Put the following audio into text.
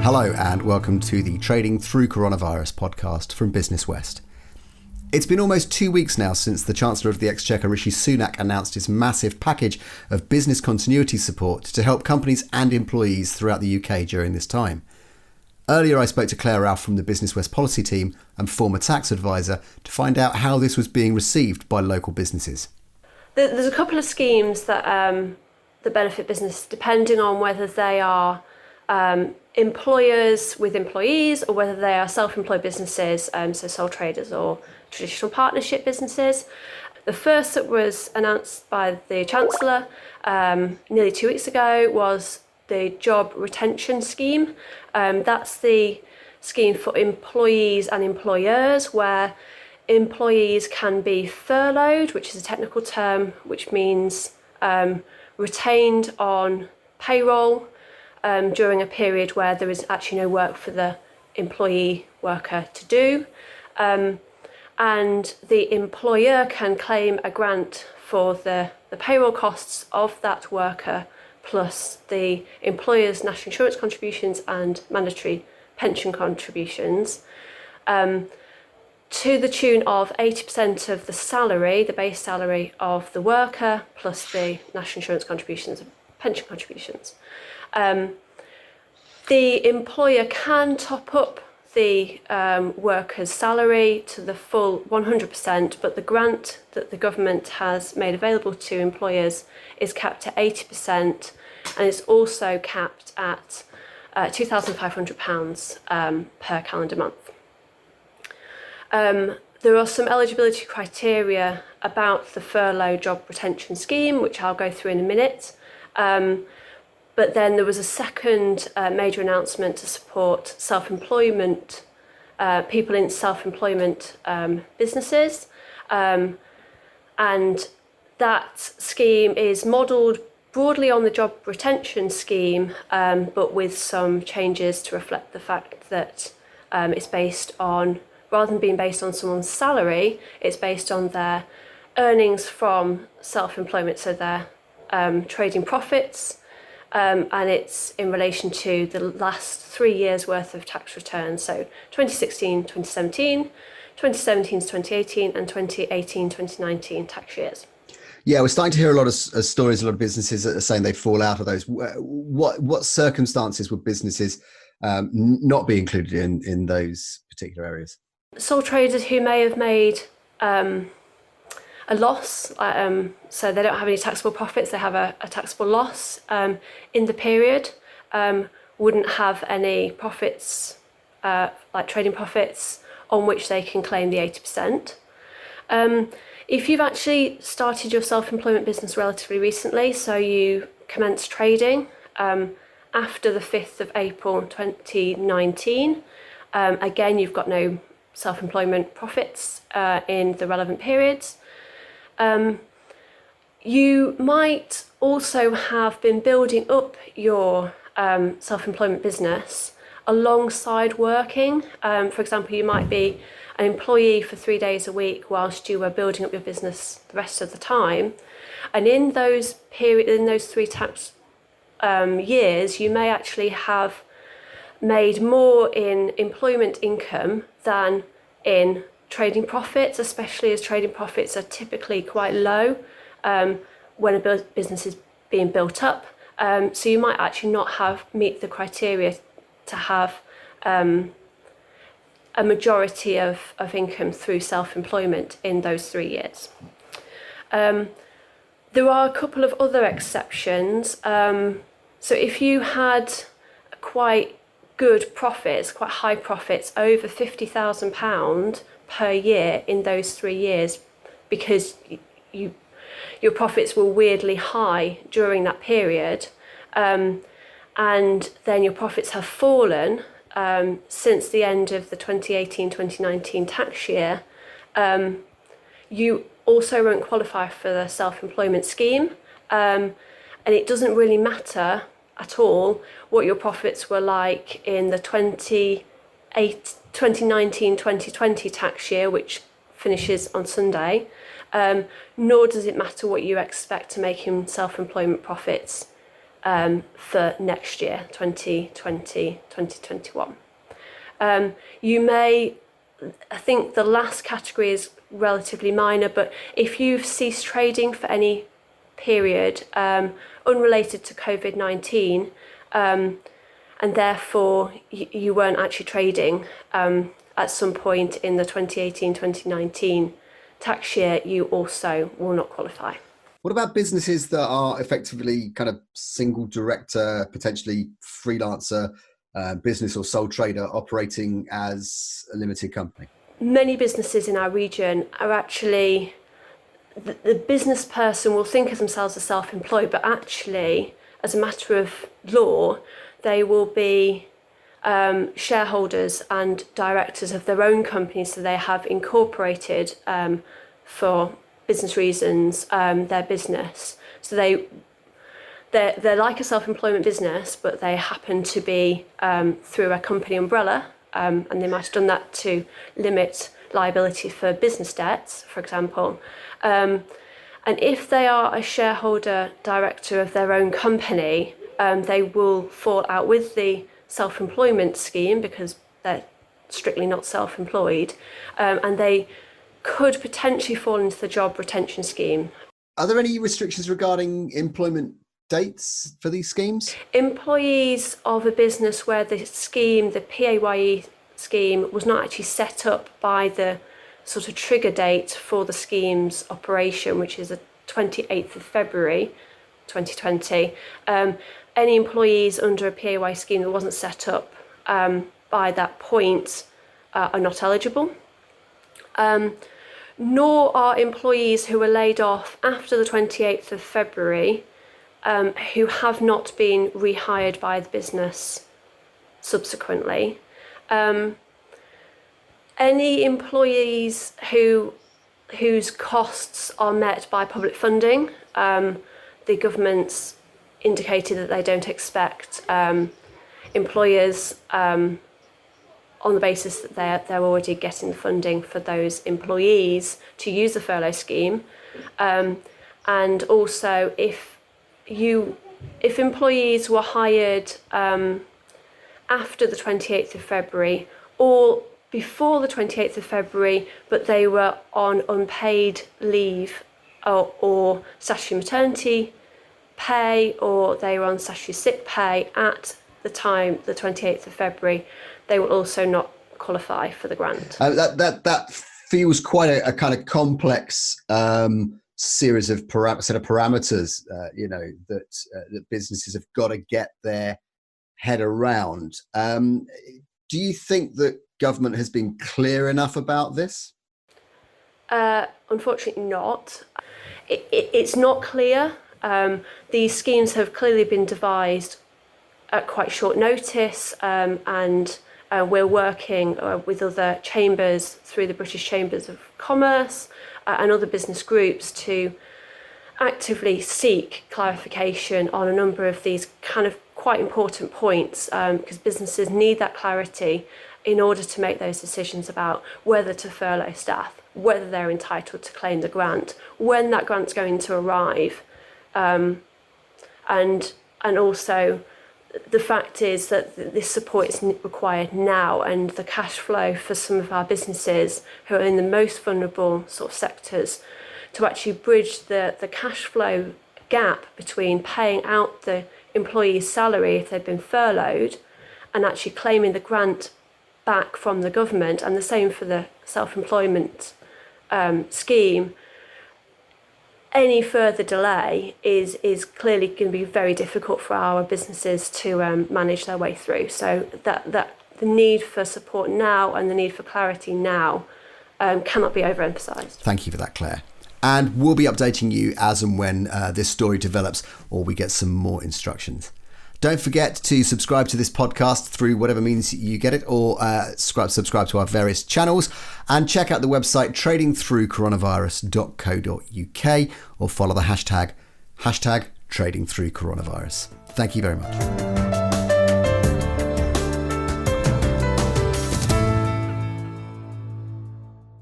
Hello and welcome to the Trading Through Coronavirus podcast from Business West. It's been almost 2 weeks now since the Chancellor of the Exchequer Rishi Sunak announced his massive package of business continuity support to help companies and employees throughout the UK during this time. Earlier I spoke to Claire Ralph from the Business West policy team and former tax advisor to find out how this was being received by local businesses. There's a couple of schemes that benefit business depending on whether they are employers with employees or whether they are self-employed businesses, so sole traders or traditional partnership businesses. The first that was announced by the Chancellor nearly 2 weeks ago was the job retention scheme. That's the scheme for employees and employers where employees can be furloughed, which is a technical term, which means retained on payroll during a period where there is actually no work for the employee worker to do. And the employer can claim a grant for the payroll costs of that worker plus the employer's national insurance contributions and mandatory pension contributions to the tune of 80% of the salary, the base salary of the worker, plus the national insurance contributions and pension contributions. The employer can top up the worker's salary to the full 100%, but the grant that the government has made available to employers is capped at 80%, and it's also capped at £2,500 per calendar month. There are some eligibility criteria about the furlough job retention scheme, which I'll go through in a minute. But then there was a second major announcement to support self-employment, people in self-employment businesses. And that scheme is modelled broadly on the job retention scheme, but with some changes to reflect the fact that it's based on, rather than being based on someone's salary, it's based on their earnings from self-employment, so their trading profits. And it's in relation to the last 3 years worth of tax returns, so 2016, 2017, 2017 to 2018 and 2018, 2019 tax years. Yeah, we're starting to hear a lot of stories, a lot of businesses that are saying they fall out of those. What circumstances would businesses not be included in those particular areas? Sole traders who may have made a loss, so they don't have any taxable profits, they have a taxable loss in the period, wouldn't have any profits, like trading profits, on which they can claim the 80%. If you've actually started your self-employment business relatively recently, so you commenced trading after the 5th of April 2019, again, you've got no self-employment profits in the relevant periods. You might also have been building up your self-employment business alongside working. For example, you might be an employee for 3 days a week whilst you were building up your business the rest of the time. And in those 3 tax years, you may actually have made more in employment income than in trading profits, especially as trading profits are typically quite low when a business is being built up. So you might actually not meet the criteria to have a majority of income through self-employment in those 3 years. There are a couple of other exceptions. So if you had quite good profits, quite high profits, over £50,000 per year in those 3 years, because your profits were weirdly high during that period, and then your profits have fallen since the end of the 2018-2019 tax year, you also won't qualify for the self-employment scheme, and it doesn't really matter at all what your profits were like in the 2019-2020 tax year, which finishes on Sunday, nor does it matter what you expect to make in self-employment profits for next year, 2020, 2021. You may, I think the last category is relatively minor, but if you've ceased trading for any period unrelated to COVID-19, and therefore you weren't actually trading at some point in the 2018-2019 tax year, you also will not qualify. What about businesses that are effectively kind of single director, potentially freelancer, business or sole trader operating as a limited company? Many businesses in our region are actually, the business person will think of themselves as self-employed, but actually, as a matter of law, they will be shareholders and directors of their own company, so they have incorporated for business reasons their business. So they're like a self-employment business, but they happen to be through a company umbrella, and they might have done that to limit liability for business debts, for example. And if they are a shareholder director of their own company, they will fall out with the self-employment scheme because they're strictly not self-employed, and they could potentially fall into the job retention scheme. Are there any restrictions regarding employment dates for these schemes? Employees of a business where the scheme, the PAYE scheme, was not actually set up by the sort of trigger date for the scheme's operation, which is the 28th of February 2020, any employees under a PAYE scheme that wasn't set up by that point are not eligible. Nor are employees who were laid off after the 28th of February who have not been rehired by the business subsequently. Any employees whose costs are met by public funding, the government's indicated that they don't expect employers on the basis that they're already getting the funding for those employees to use the furlough scheme. And also if employees were hired after the 28th of February or before the 28th of February, but they were on unpaid leave or statutory maternity pay, or they were on statutory sick pay at the time, the 28th of February, they will also not qualify for the grant. That feels quite a kind of complex series of set of parameters, that businesses have got to get their head around. Do you think that government has been clear enough about this? Unfortunately not. It's not clear. These schemes have clearly been devised at quite short notice, and we're working with other chambers through the British Chambers of Commerce and other business groups to actively seek clarification on a number of these kind of quite important points, because businesses need that clarity in order to make those decisions about whether to furlough staff, whether they're entitled to claim the grant, when that grant's going to arrive, and also the fact is that this support is required now, and the cash flow for some of our businesses who are in the most vulnerable sort of sectors to actually bridge the cash flow gap between paying out the employee's salary if they've been furloughed and actually claiming the grant back from the government, and the same for the self-employment scheme. Any further delay is clearly going to be very difficult for our businesses to manage their way through. So that the need for support now and the need for clarity now cannot be overemphasised. Thank you for that, Claire. And we'll be updating you as and when this story develops or we get some more instructions. Don't forget to subscribe to this podcast through whatever means you get it, or subscribe to our various channels, and check out the website tradingthroughcoronavirus.co.uk, or follow the hashtag tradingthroughcoronavirus. Thank you very much.